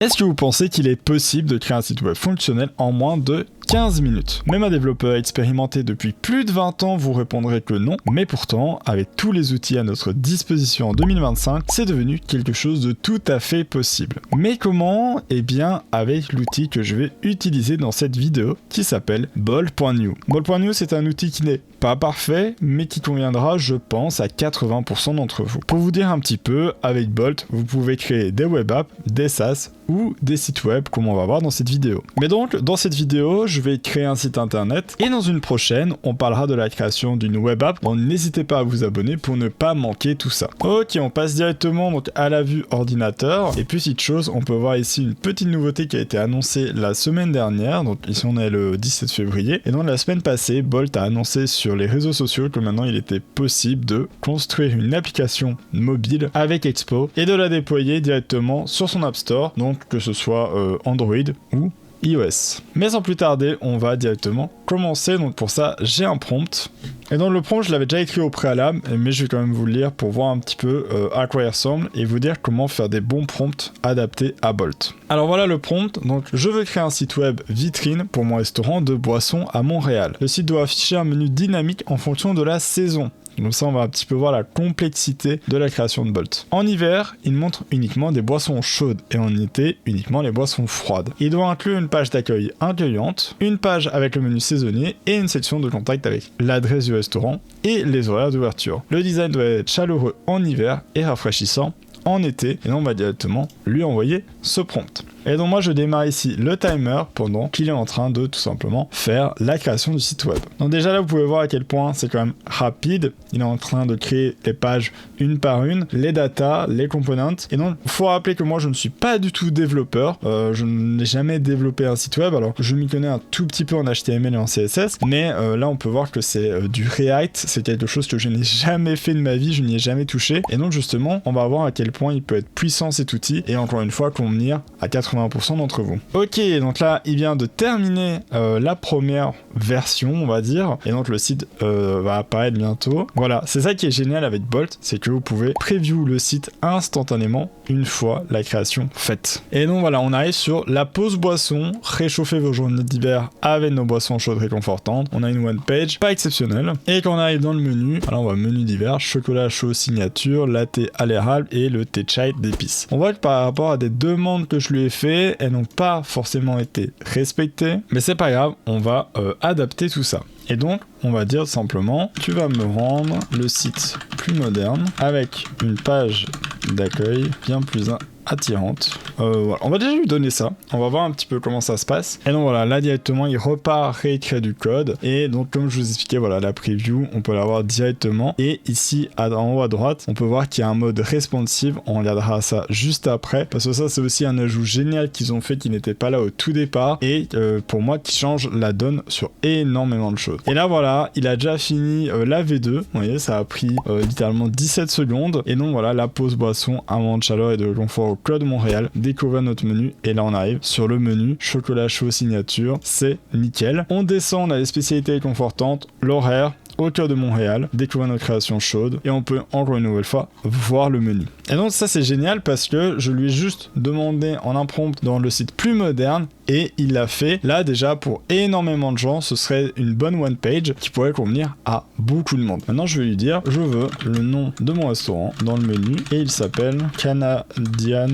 Est-ce que vous pensez qu'il est possible de créer un site web fonctionnel en moins de 15 minutes? Même un développeur expérimenté depuis plus de 20 ans vous répondrait que non, mais pourtant, avec tous les outils à notre disposition en 2025, c'est devenu quelque chose de tout à fait possible. Mais comment? Eh bien, avec l'outil que je vais utiliser dans cette vidéo, qui s'appelle Bolt.new. Bolt.new, c'est un outil qui n'est pas parfait, mais qui conviendra, je pense, à 80% d'entre vous. Pour vous dire un petit peu, avec Bolt, vous pouvez créer des web apps, des SaaS ou des sites web, comme on va voir dans cette vidéo. Mais donc, dans cette vidéo, je vais créer un site internet, et dans une prochaine, on parlera de la création d'une web app. Donc, n'hésitez pas à vous abonner pour ne pas manquer tout ça. Ok, on passe directement donc à la vue ordinateur. Et petite chose, on peut voir ici une petite nouveauté qui a été annoncée la semaine dernière. Donc ici, on est le 17 février. Et donc, la semaine passée, Bolt a annoncé sur les réseaux sociaux que maintenant, il était possible de construire une application mobile avec Expo et de la déployer directement sur son App Store. Donc, que ce soit Android ou iOS. Mais sans plus tarder, on va directement commencer. Donc pour ça, j'ai un prompt. Et dans le prompt, je l'avais déjà écrit au préalable, mais je vais quand même vous le lire pour voir un petit peu à quoi il ressemble et vous dire comment faire des bons prompts adaptés à Bolt. Alors voilà le prompt. Donc je veux créer un site web vitrine pour mon restaurant de boissons à Montréal. Le site doit afficher un menu dynamique en fonction de la saison. Donc ça, on va un petit peu voir la complexité de la création de Bolt. En hiver, il montre uniquement des boissons chaudes et en été, uniquement les boissons froides. Il doit inclure une page d'accueil accueillante, une page avec le menu saisonnier et une section de contact avec l'adresse du restaurant et les horaires d'ouverture. Le design doit être chaleureux en hiver et rafraîchissant en été. Et donc on va directement lui envoyer ce prompt. Et donc moi je démarre ici le timer pendant qu'il est en train de tout simplement faire la création du site web. Donc déjà là vous pouvez voir à quel point c'est quand même rapide. Il est en train de créer les pages une par une, les datas, les components. Et donc il faut rappeler que moi je ne suis pas du tout développeur. Je n'ai jamais développé un site web. Alors je m'y connais un tout petit peu en HTML et en CSS. Mais là on peut voir que c'est du React. C'est quelque chose que je n'ai jamais fait de ma vie. Je n'y ai jamais touché. Et donc justement on va voir à quel point il peut être puissant cet outil. Et encore une fois convenir à 80% d'entre vous. Ok, donc là, il vient de terminer la première version, on va dire, et donc le site va apparaître bientôt. Voilà, c'est ça qui est génial avec Bolt, c'est que vous pouvez preview le site instantanément une fois la création faite. Et donc voilà, on arrive sur la pause boisson, réchauffer vos journées d'hiver avec nos boissons chaudes réconfortantes. On a une one page, pas exceptionnelle. Et quand on arrive dans le menu, alors on voit menu d'hiver, chocolat chaud signature, latte à l'érable et le thé chai d'épices. On voit que par rapport à des demandes que je lui ai fait, elles n'ont pas forcément été respectées, mais c'est pas grave, on va adapter tout ça. Et donc, on va dire simplement, tu vas me rendre le site plus moderne avec une page d'accueil bien plus attirante. Voilà. On va déjà lui donner ça. On va voir un petit peu comment ça se passe. Et donc voilà, là directement, il repart réécrire du code. Et donc comme je vous expliquais, voilà, la preview, on peut l'avoir directement. Et ici, en haut à droite, on peut voir qu'il y a un mode responsive. On regardera ça juste après. Parce que ça, c'est aussi un ajout génial qu'ils ont fait qui n'était pas là au tout départ. Et pour moi, qui change la donne sur énormément de choses. Et là, voilà, il a déjà fini la V2. Vous voyez, ça a pris littéralement 17 secondes. Et donc voilà, la pause boisson, un moment de chaleur et de confort au Club de Montréal, découvrir notre menu et là on arrive sur le menu chocolat chaud signature, c'est nickel. On descend, on a les spécialités réconfortantes, l'horaire, au cœur de Montréal, découvrir nos créations chaudes et on peut encore une nouvelle fois voir le menu. Et donc ça c'est génial parce que je lui ai juste demandé en un prompt dans le site plus moderne et il l'a fait. Là déjà pour énormément de gens ce serait une bonne one page qui pourrait convenir à beaucoup de monde. Maintenant je vais lui dire je veux le nom de mon restaurant dans le menu et il s'appelle Canadian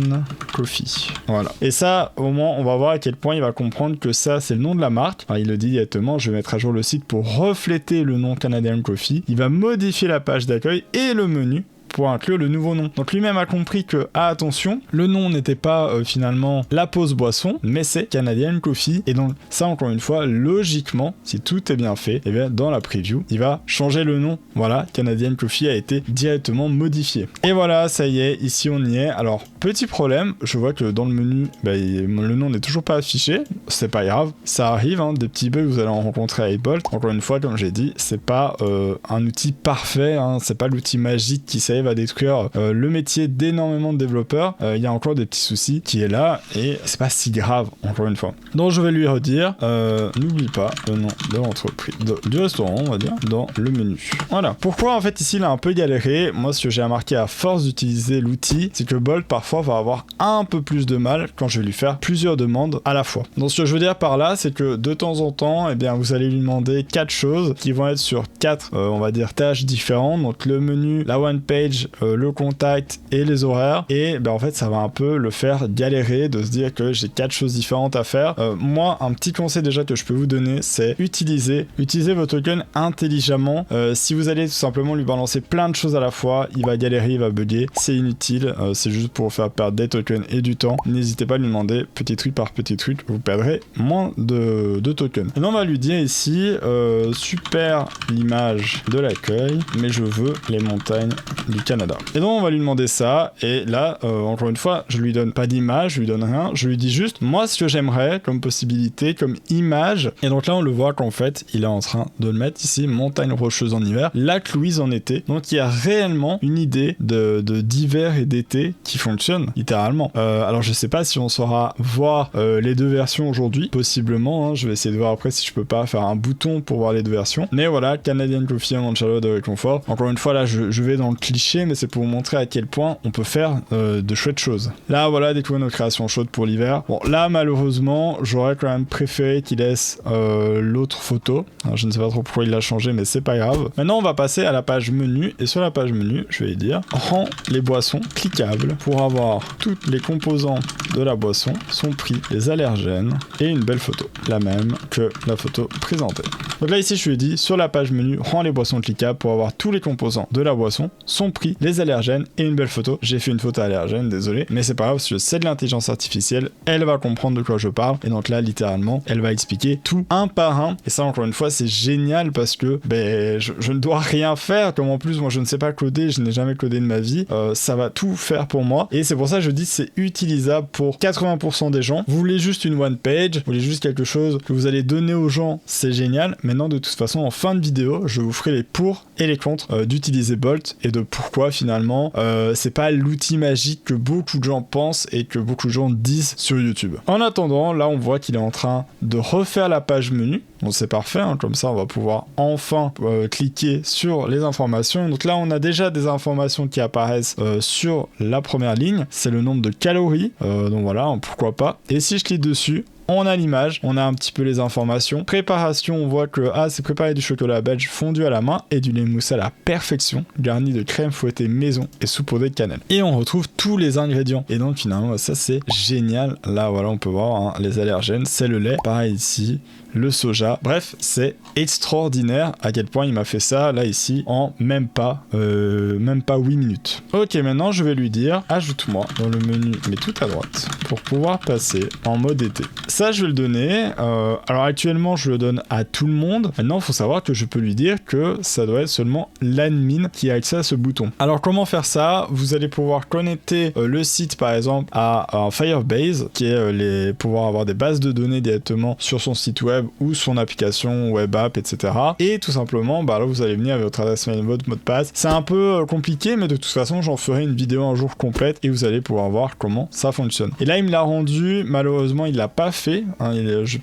Coffee. Voilà. Et ça au moins on va voir à quel point il va comprendre que ça c'est le nom de la marque. Alors, il le dit directement, je vais mettre à jour le site pour refléter le nom Canadian Coffee. Il va modifier la page d'accueil et le menu pour inclure le nouveau nom. Donc lui-même a compris que, attention, le nom n'était pas finalement la pause boisson, mais c'est Canadian Coffee. Et donc ça, encore une fois, logiquement, si tout est bien fait, et bien dans la preview, il va changer le nom. Voilà, Canadian Coffee a été directement modifié. Et voilà, ça y est, ici on y est. Alors, petit problème, je vois que dans le menu, le nom n'est toujours pas affiché. C'est pas grave, ça arrive, hein, des petits bugs vous allez en rencontrer avec Bolt. Encore une fois, comme j'ai dit, c'est pas un outil parfait, hein, c'est pas l'outil magique qui sait arrive à détruire le métier d'énormément de développeurs, il y a encore des petits soucis qui est là et c'est pas si grave encore une fois. Donc je vais lui redire, n'oublie pas le nom de l'entreprise, du restaurant on va dire, dans le menu. Voilà. Pourquoi en fait ici il a un peu galéré, moi ce que j'ai remarqué à force d'utiliser l'outil, c'est que Bolt parfois va avoir un peu plus de mal quand je vais lui faire plusieurs demandes à la fois. Donc ce que je veux dire par là, c'est que de temps en temps, eh bien vous allez lui demander 4 choses qui vont être sur 4 on va dire tâches différentes, donc le menu, la one page, le contact et les horaires, et ben en fait ça va un peu le faire galérer de se dire que j'ai 4 choses différentes à faire. Moi un petit conseil déjà que je peux vous donner, c'est utiliser vos tokens intelligemment. Si vous allez tout simplement lui balancer plein de choses à la fois, il va galérer, il va bugger, c'est inutile, c'est juste pour faire perdre des tokens et du temps. N'hésitez pas à lui demander petit truc par petit truc, vous perdrez moins de tokens. Maintenant on va lui dire ici super l'image de l'accueil, mais je veux les montagnes du Canada. Et donc on va lui demander ça, et là encore une fois je lui donne pas d'image, je lui donne rien, je lui dis juste moi ce que j'aimerais comme possibilité, comme image, et donc là on le voit qu'en fait il est en train de le mettre ici, montagne rocheuse en hiver, lac Louise en été. Donc il y a réellement une idée d'hiver et d'été qui fonctionne littéralement. Alors je sais pas si on saura voir les deux versions aujourd'hui, possiblement, hein, je vais essayer de voir après si je peux pas faire un bouton pour voir les deux versions, mais voilà, Canadian Coffee, Manchalo de réconfort. Encore une fois là je vais dans le cliché, mais c'est pour vous montrer à quel point on peut faire de chouettes choses. Là voilà, découvrir nos créations chaudes pour l'hiver. Bon là malheureusement j'aurais quand même préféré qu'il laisse l'autre photo. Alors, je ne sais pas trop pourquoi il l'a changé, mais c'est pas grave. Maintenant on va passer à la page menu, et sur la page menu je vais dire rends les boissons cliquables pour avoir toutes les composants de la boisson, son prix, les allergènes et une belle photo, la même que la photo présentée. Donc là ici je lui ai dit sur la page menu rends les boissons cliquables pour avoir tous les composants de la boisson, son prix, les allergènes et une belle photo. J'ai fait une photo allergène, désolé, mais c'est pas grave parce que c'est de l'intelligence artificielle, elle va comprendre de quoi je parle, et donc là littéralement elle va expliquer tout un par un, et ça encore une fois c'est génial parce que je ne dois rien faire, comme en plus moi je ne sais pas coder, je n'ai jamais codé de ma vie, ça va tout faire pour moi, et c'est pour ça que je dis c'est utilisable pour 80% des gens. Vous voulez juste une one page, vous voulez juste quelque chose que vous allez donner aux gens, c'est génial. Maintenant de toute façon en fin de vidéo je vous ferai les pour et les contre d'utiliser Bolt, et de pourquoi finalement c'est pas l'outil magique que beaucoup de gens pensent et que beaucoup de gens disent sur YouTube. En attendant, là on voit qu'il est en train de refaire la page menu. Bon c'est parfait, hein, comme ça on va pouvoir enfin cliquer sur les informations. Donc là on a déjà des informations qui apparaissent sur la première ligne, c'est le nombre de calories, donc voilà, pourquoi pas. Et si je clique dessus, on a l'image, on a un petit peu les informations. Préparation, on voit que c'est préparé du chocolat belge fondu à la main et du lait moussé à la perfection, garni de crème fouettée maison et saupoudré de cannelle. Et on retrouve tous les ingrédients. Et donc finalement, ça c'est génial. Là voilà, on peut voir hein, les allergènes, c'est le lait. Pareil ici, le soja. Bref, c'est extraordinaire à quel point il m'a fait ça là ici en même pas 8 minutes. Ok, maintenant je vais lui dire ajoute-moi dans le menu, mais tout à droite, pour pouvoir passer en mode été. Ça je vais le donner, alors actuellement je le donne à tout le monde. Maintenant il faut savoir que je peux lui dire que ça doit être seulement l'admin qui a accès à ce bouton. Alors comment faire ça? Vous allez pouvoir connecter le site par exemple à Firebase, qui est pouvoir avoir des bases de données directement sur son site web ou son application web app, etc. Et tout simplement là vous allez venir avec votre adresse mail, votre mot de passe. C'est un peu compliqué, mais de toute façon j'en ferai une vidéo un jour complète et vous allez pouvoir voir comment ça fonctionne. Et là il me l'a rendu, malheureusement il l'a pas fait, hein,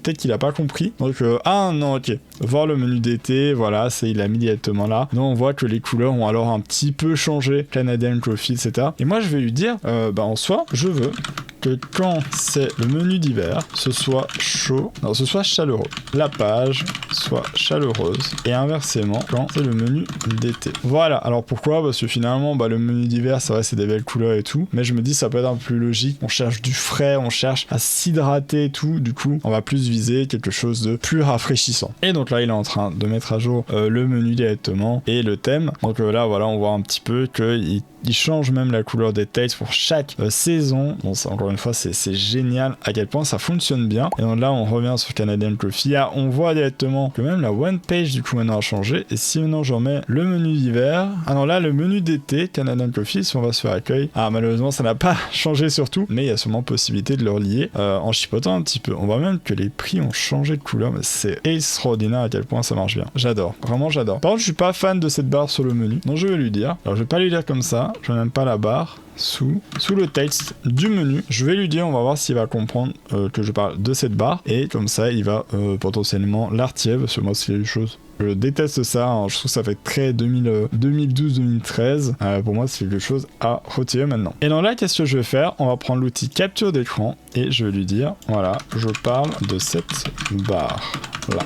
peut-être qu'il a pas compris. Donc non, ok, voir le menu d'été, voilà, il a mis directement là. Donc on voit que les couleurs ont alors un petit peu changé, Canadian Coffee, etc. Et moi je vais lui dire en soi je veux que quand c'est le menu d'hiver, ce soit chaud, non, ce soit chaleureux. La page soit chaleureuse. Et inversement, quand c'est le menu d'été. Voilà, alors pourquoi? Parce que finalement, le menu d'hiver, c'est vrai, c'est des belles couleurs et tout, mais je me dis ça peut être un peu plus logique. On cherche du frais, on cherche à s'hydrater et tout, du coup, on va plus viser quelque chose de plus rafraîchissant. Et donc là, il est en train de mettre à jour le menu directement et le thème. Donc là, voilà, on voit un petit peu qu'il change même la couleur des textes pour chaque saison. Bon, ça, encore une fois, c'est génial à quel point ça fonctionne bien. Et donc là, on revient sur Canadian Coffee. On voit directement que même la one page, du coup, maintenant a changé. Et si maintenant j'en mets le menu d'hiver, non, là, le menu d'été, Canadian Coffee, si on va sur accueil, malheureusement, ça n'a pas changé surtout, mais il y a sûrement possibilité de le relier en chipotant un petit peu. On voit même que les prix ont changé de couleur, mais c'est extraordinaire à quel point ça marche bien. J'adore, vraiment j'adore. Par contre, je suis pas fan de cette barre sur le menu, donc je vais lui dire. Alors, je vais pas lui dire comme ça, je n'aime pas la barre sous le texte du menu. Je vais lui dire, on va voir s'il va comprendre que je parle de cette barre, et comme ça, il va potentiellement la retirer, parce que moi, c'est quelque chose. Je déteste ça, hein. Je trouve que ça fait très 2012-2013. Pour moi, c'est quelque chose à retirer maintenant. Et donc là, qu'est-ce que je vais faire? On va prendre l'outil capture d'écran et je vais lui dire, voilà, je parle de cette barre.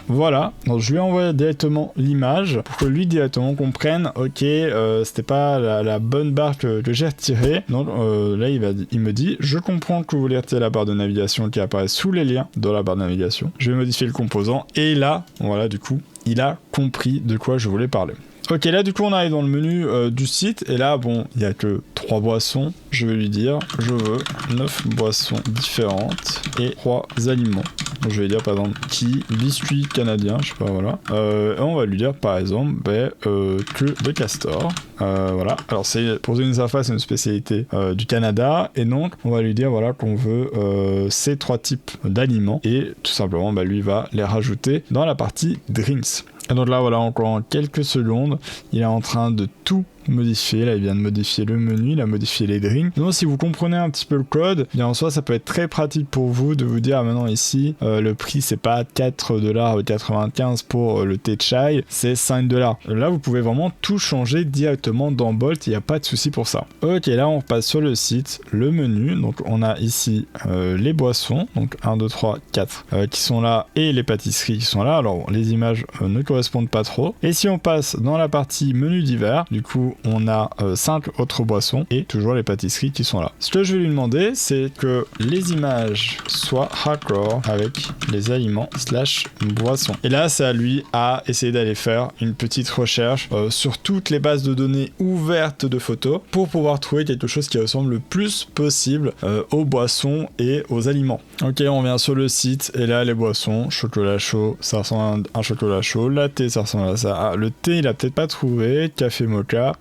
Voilà, donc je lui envoie directement l'image pour que lui directement comprenne, ok, c'était pas la bonne barre que j'ai retirée. Donc là, il me dit, je comprends que vous voulez retirer la barre de navigation qui apparaît sous les liens dans la barre de navigation. Je vais modifier le composant et là, voilà, du coup, il a compris de quoi je voulais parler. Ok, là du coup on arrive dans le menu du site et là bon, il n'y a que 3 boissons. Je vais lui dire, je veux 9 boissons différentes et 3 aliments. Donc, je vais dire par exemple biscuit canadien, je sais pas, voilà. Et on va lui dire par exemple que de castor. Voilà, alors c'est pour une interface, une spécialité du Canada, et donc on va lui dire voilà qu'on veut ces 3 types d'aliments et tout simplement lui va les rajouter dans la partie drinks. Et donc là voilà, encore en quelques secondes, il est en train de tout modifier. Là il vient de modifier le menu, il a modifié les drinks. Donc si vous comprenez un petit peu le code, bien en soi ça peut être très pratique pour vous de vous dire maintenant ici le prix c'est pas 4,95$ pour le thé chai, c'est 5$. Là vous pouvez vraiment tout changer directement dans Bolt, il n'y a pas de souci pour ça. Ok, là on repasse sur le site, le menu, donc on a ici les boissons, donc 1, 2, 3, 4 qui sont là et les pâtisseries qui sont là. Alors les images ne correspondent pas trop. Et si on passe dans la partie menu divers, du coup on a 5 autres boissons et toujours les pâtisseries qui sont là. Ce que je vais lui demander, c'est que les images soient raccord avec les aliments / boissons. Et là, c'est à lui à essayer d'aller faire une petite recherche sur toutes les bases de données ouvertes de photos pour pouvoir trouver quelque chose qui ressemble le plus possible aux boissons et aux aliments. Ok, on vient sur le site et là, les boissons, chocolat chaud, ça ressemble à un chocolat chaud, latte, ça ressemble à ça. Ah, le thé, il a peut-être pas trouvé, café mocha.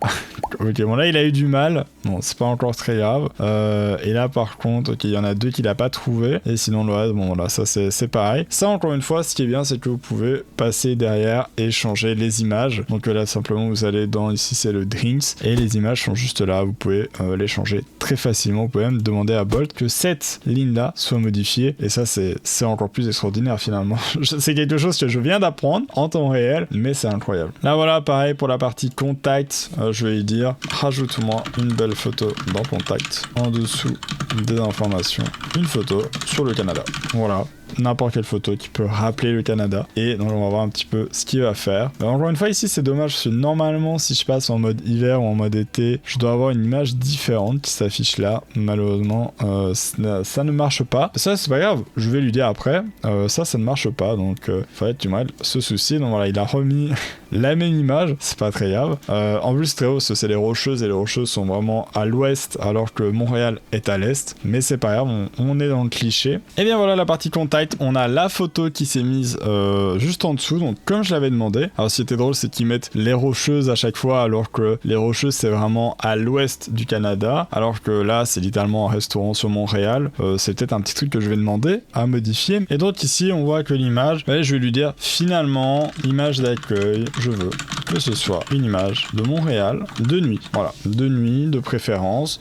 Ok, bon là il a eu du mal, bon c'est pas encore très grave, et là par contre, ok, il y en a 2 qu'il a pas trouvé, et sinon le reste, bon là ça c'est pareil. Ça encore une fois, ce qui est bien c'est que vous pouvez passer derrière et changer les images, donc là simplement vous allez dans, ici c'est le drinks, et les images sont juste là, vous pouvez les changer très facilement, vous pouvez même demander à Bolt que cette ligne là soit modifiée, et ça c'est encore plus extraordinaire finalement. C'est quelque chose que je viens d'apprendre en temps réel, mais c'est incroyable. Là voilà, pareil pour la partie contact, je vais lui dire rajoute-moi une belle photo dans contact, en dessous des informations une photo sur le Canada. Voilà, n'importe quelle photo qui peut rappeler le Canada, et donc on va voir un petit peu ce qu'il va faire. Encore une fois ici c'est dommage parce que normalement si je passe en mode hiver ou en mode été, je dois avoir une image différente qui s'affiche là. Malheureusement ça ne marche pas. Ça c'est pas grave, je vais lui dire après, ça ne marche pas, donc il fallait que tu m'arrêtes ce souci. Donc voilà, il a remis la même image, c'est pas très grave. En plus très haut, c'est les Rocheuses, et les Rocheuses sont vraiment à l'ouest alors que Montréal est à l'est, mais c'est pas grave, on est dans le cliché. Et bien voilà la partie contact, on a la photo qui s'est mise juste en dessous, donc comme je l'avais demandé. Alors ce qui était drôle c'est qu'ils mettent les Rocheuses à chaque fois, alors que les Rocheuses c'est vraiment à l'ouest du Canada, alors que là c'est littéralement un restaurant sur Montréal. C'est peut-être un petit truc que je vais demander à modifier. Et donc ici on voit que l'image, je vais lui dire finalement image d'accueil, je veux que ce soit une image de Montréal de nuit. Voilà, de nuit de préférence.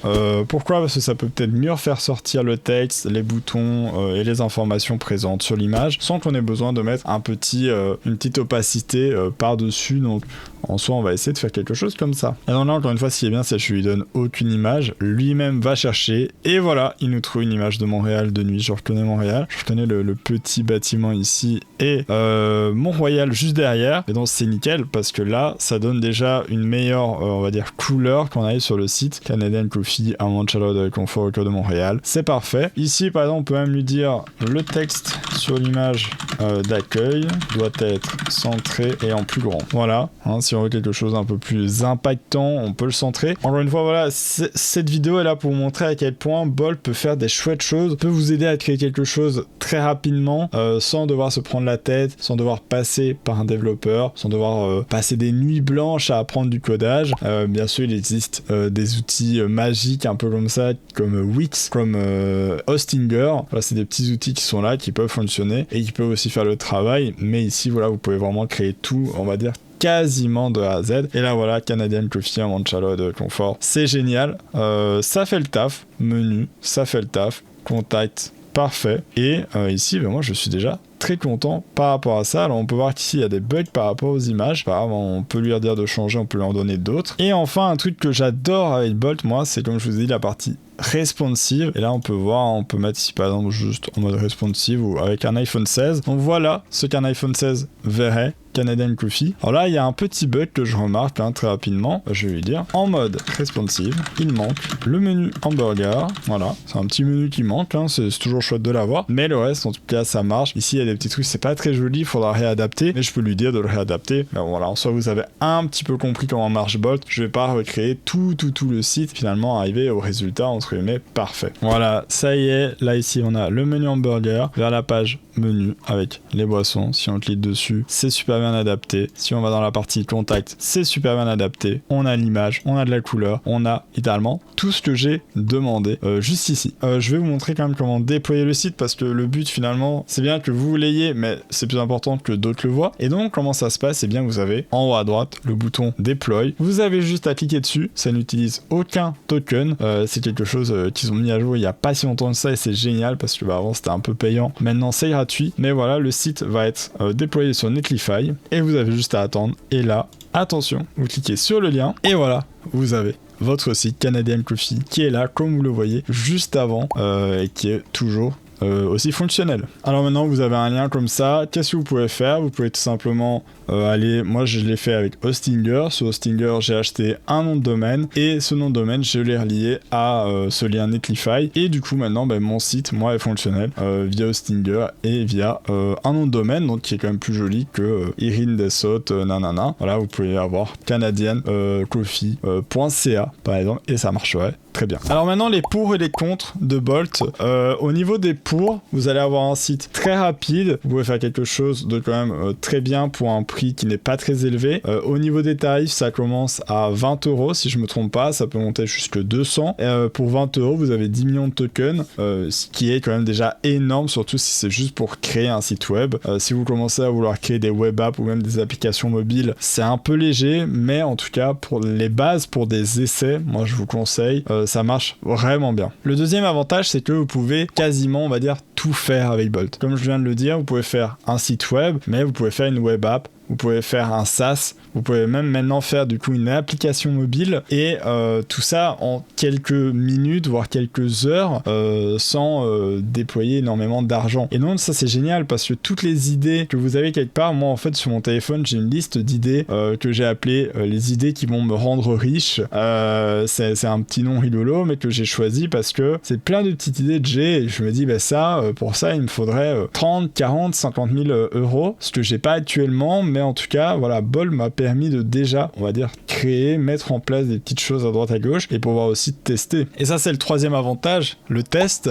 Pourquoi? Parce que ça peut peut-être mieux faire sortir le texte, les boutons et les informations présentes sur l'image sans qu'on ait besoin de mettre une petite opacité par-dessus. Donc en soi on va essayer de faire quelque chose comme ça. Et donc là encore une fois, ce qui est bien c'est que je lui donne aucune image, lui-même va chercher et voilà, il nous trouve une image de Montréal de nuit. Je reconnais Montréal, je reconnais le petit bâtiment ici et Mont-Royal juste derrière, et donc c'est nickel parce que là ça donne déjà une meilleure on va dire couleur quand on arrive sur le site. Canadian Coffee, un chaleur de confort au cœur de Montréal, c'est parfait. Ici par exemple on peut même lui dire le texte sur l'image d'accueil doit être centré et en plus grand. Voilà, hein, si on veut quelque chose un peu plus impactant, on peut le centrer. Encore une fois, voilà, cette vidéo est là pour vous montrer à quel point Bolt peut faire des chouettes choses, peut vous aider à créer quelque chose très rapidement, sans devoir se prendre la tête, sans devoir passer par un développeur, sans devoir passer des nuits blanches à apprendre du codage. Bien sûr, il existe des outils magiques un peu comme ça, comme Wix, comme Hostinger. Voilà, c'est des petits outils qui sont là, qui peuvent fonctionner et qui peuvent aussi faire le travail, mais ici voilà, vous pouvez vraiment créer tout, on va dire quasiment de A à Z. Et là voilà, Canadian Coffee, Amontillado de confort, c'est génial, ça fait le taf, menu, ça fait le taf, contact, parfait. Et ici, moi je suis déjà très content par rapport à ça. Alors on peut voir qu'ici il y a des bugs par rapport aux images. On peut lui dire de changer, on peut lui en donner d'autres. Et enfin, un truc que j'adore avec Bolt, moi, c'est comme je vous ai dit, la partie responsive. Et là on peut voir, on peut mettre ici par exemple juste en mode responsive ou avec un iPhone 16. Donc voilà ce qu'un iPhone 16 verrait. Canadian Coffee. Alors là, il y a un petit bug que je remarque très rapidement. Je vais lui dire en mode responsive, il manque le menu hamburger. Voilà, c'est un petit menu qui manque. C'est toujours chouette de l'avoir. Mais le reste, en tout cas, ça marche. Ici, il y a des petits trucs, c'est pas très joli. Il faudra réadapter. Mais je peux lui dire de le réadapter. Mais voilà, en soi, vous avez un petit peu compris comment marche Bolt. Je vais pas recréer tout le site. Finalement, arriver au résultat, entre guillemets, parfait. Voilà, ça y est. Là, ici, on a le menu hamburger vers la page menu avec les boissons. Si on clique dessus, c'est super bien adapté. Si on va dans la partie contact, c'est super bien adapté. On a l'image, on a de la couleur, on a littéralement tout ce que j'ai demandé juste ici. Je vais vous montrer quand même comment déployer le site parce que le but finalement, c'est bien que vous l'ayez, mais c'est plus important que d'autres le voient. Et donc, comment ça se passe? C'est bien que vous avez en haut à droite le bouton deploy. Vous avez juste à cliquer dessus. Ça n'utilise aucun token. C'est quelque chose qu'ils ont mis à jour il n'y a pas si longtemps que ça et c'est génial parce que avant c'était un peu payant. Maintenant, c'est gratuit. Mais voilà, le site va être déployé sur Netlify et vous avez juste à attendre. Et là, attention, vous cliquez sur le lien et voilà, vous avez votre site Canadian Coffee qui est là, comme vous le voyez, juste avant et qui est toujours aussi fonctionnel. Alors maintenant vous avez un lien comme ça, qu'est-ce que vous pouvez faire? Vous pouvez tout simplement aller, moi je l'ai fait avec Hostinger. Sur Hostinger j'ai acheté un nom de domaine et ce nom de domaine je l'ai relié à ce lien Netlify et du coup maintenant mon site moi est fonctionnel via Hostinger et via un nom de domaine donc qui est quand même plus joli que Irin Desot nanana. Voilà, vous pouvez avoir canadiancoffee.ca par exemple et ça marcherait très bien. Alors maintenant les pour et les contre de Bolt. Au niveau des pour, vous allez avoir un site très rapide, vous pouvez faire quelque chose de quand même très bien pour un prix qui n'est pas très élevé. Au niveau des tarifs, ça commence à 20 € si je me trompe pas, ça peut monter jusque 200. Pour 20 € vous avez 10 millions de tokens, ce qui est quand même déjà énorme, surtout si c'est juste pour créer un site web. Si vous commencez à vouloir créer des web apps ou même des applications mobiles, c'est un peu léger, mais en tout cas pour les bases, pour des essais, moi je vous conseille, ça marche vraiment bien. Le deuxième avantage, c'est que vous pouvez quasiment, on va dire, tout faire avec Bolt. Comme je viens de le dire, vous pouvez faire un site web, mais vous pouvez faire une web app, vous pouvez faire un SaaS, vous pouvez même maintenant faire du coup une application mobile et tout ça en quelques minutes voire quelques heures sans déployer énormément d'argent. Et donc ça c'est génial parce que toutes les idées que vous avez quelque part, moi en fait sur mon téléphone j'ai une liste d'idées que j'ai appelées les idées qui vont me rendre riche. C'est un petit nom rigolo mais que j'ai choisi parce que c'est plein de petites idées que j'ai et je me dis pour ça il me faudrait 30, 40, 50 000 €, ce que j'ai pas actuellement. Mais en tout cas, voilà, Bolt m'a permis de déjà, on va dire, créer, mettre en place des petites choses à droite à gauche et pouvoir aussi tester. Et ça, c'est le troisième avantage, le test.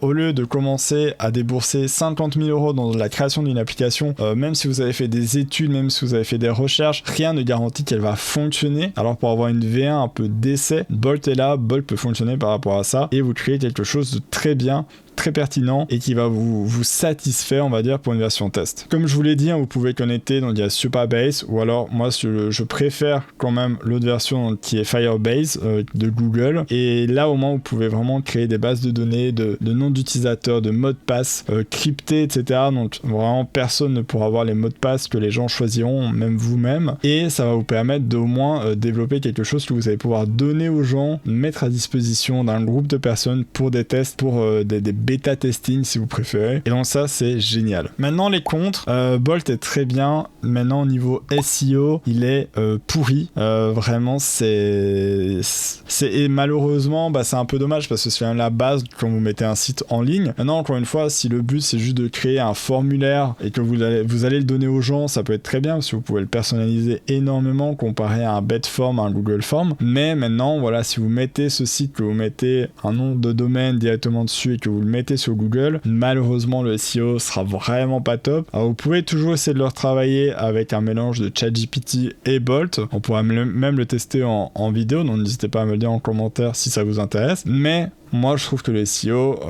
Au lieu de commencer à débourser 50 000 € dans la création d'une application, même si vous avez fait des études, même si vous avez fait des recherches, rien ne garantit qu'elle va fonctionner. Alors pour avoir une V1 un peu d'essai, Bolt est là, Bolt peut fonctionner par rapport à ça et vous créez quelque chose de très bien, très pertinent et qui va vous satisfaire, on va dire, pour une version test. Comme je vous l'ai dit, vous pouvez connecter, donc il y a Supabase ou alors moi je préfère quand même l'autre version donc, qui est Firebase de Google et là au moins vous pouvez vraiment créer des bases de données, de noms d'utilisateurs, de mots de passe cryptés, etc. Donc vraiment personne ne pourra avoir les mots de passe que les gens choisiront, même vous-même, et ça va vous permettre d'au moins développer quelque chose que vous allez pouvoir donner aux gens, mettre à disposition d'un groupe de personnes pour des tests, pour des bêta testing si vous préférez. Et donc ça c'est génial. Maintenant les contres, Bolt est très bien. Maintenant au niveau SEO, il est pourri. Vraiment et malheureusement c'est un peu dommage parce que c'est la base quand vous mettez un site en ligne. Maintenant encore une fois, si le but c'est juste de créer un formulaire et que vous allez le donner aux gens, ça peut être très bien parce que vous pouvez le personnaliser énormément comparé à un Betform, à un Google Form. Mais maintenant voilà, si vous mettez ce site, que vous mettez un nom de domaine directement dessus et que vous le mettez sur Google, malheureusement le SEO sera vraiment pas top. Alors vous pouvez toujours essayer de le retravailler avec un mélange de ChatGPT et Bolt. On pourra même le tester en vidéo, donc n'hésitez pas à me le dire en commentaire si ça vous intéresse. Mais moi je trouve que le SEO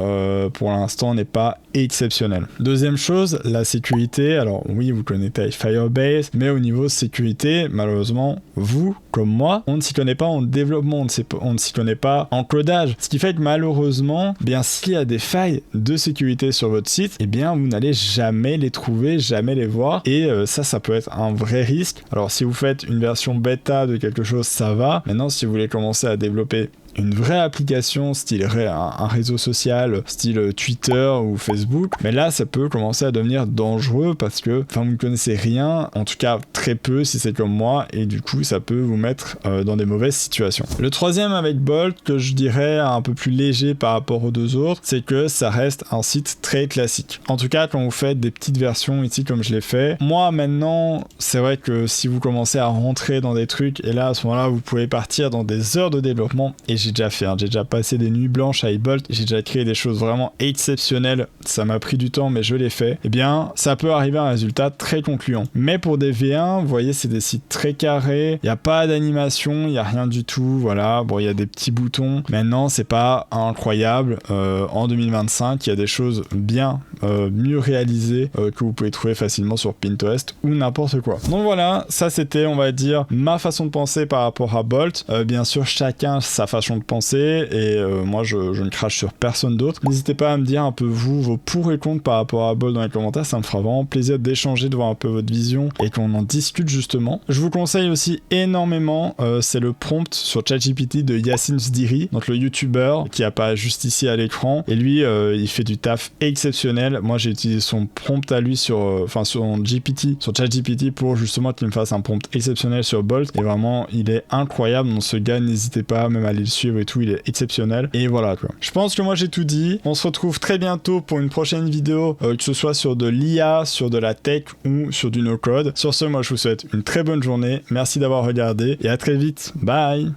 pour l'instant n'est pas exceptionnel. Deuxième chose, la sécurité. Alors oui, vous connaissez Firebase, mais au niveau sécurité, malheureusement, vous, comme moi, on ne s'y connaît pas en développement, on ne s'y connaît pas en codage. Ce qui fait que malheureusement, bien s'il y a des failles de sécurité sur votre site, eh bien vous n'allez jamais les trouver, jamais les voir. Et ça peut être un vrai risque. Alors si vous faites une version bêta de quelque chose, ça va. Maintenant, si vous voulez commencer à développer une vraie application style un réseau social style Twitter ou Facebook, mais là ça peut commencer à devenir dangereux parce que vous ne connaissez rien, en tout cas très peu si c'est comme moi, et du coup ça peut vous mettre dans des mauvaises situations. Le troisième avec Bolt, que je dirais un peu plus léger par rapport aux deux autres, c'est que ça reste un site très classique. En tout cas quand vous faites des petites versions ici comme je l'ai fait, moi maintenant c'est vrai que si vous commencez à rentrer dans des trucs, et là à ce moment-là vous pouvez partir dans des heures de développement, et j'ai déjà fait, j'ai déjà passé des nuits blanches à iBolt, j'ai déjà créé des choses vraiment exceptionnelles, ça m'a pris du temps mais je l'ai fait, et bien ça peut arriver à un résultat très concluant. Mais pour des V1, vous voyez c'est des sites très carrés, il n'y a pas d'animation, il n'y a rien du tout, voilà, bon il y a des petits boutons, maintenant c'est pas incroyable, en 2025 il y a des choses bien mieux réalisées que vous pouvez trouver facilement sur Pinterest ou n'importe quoi. Donc voilà, ça c'était on va dire ma façon de penser par rapport à Bolt. Bien sûr chacun sa façon de penser, et moi je ne crache sur personne d'autre. N'hésitez pas à me dire un peu vous, vos pour et contre par rapport à Bolt dans les commentaires, ça me fera vraiment plaisir d'échanger, de voir un peu votre vision et qu'on en discute justement. Je vous conseille aussi énormément, c'est le prompt sur ChatGPT de Yassine Sdiri, donc le youtubeur qui apparaît juste ici à l'écran, et lui il fait du taf exceptionnel. Moi j'ai utilisé son prompt à lui sur ChatGPT pour justement qu'il me fasse un prompt exceptionnel sur Bolt, et vraiment il est incroyable. Donc ce gars, n'hésitez pas même à aller le suivre et tout, il est exceptionnel. Et voilà quoi. Je pense que moi j'ai tout dit. On se retrouve très bientôt pour une prochaine vidéo, que ce soit sur de l'IA, sur de la tech ou sur du no-code. Sur ce, moi je vous souhaite une très bonne journée. Merci d'avoir regardé et à très vite. Bye.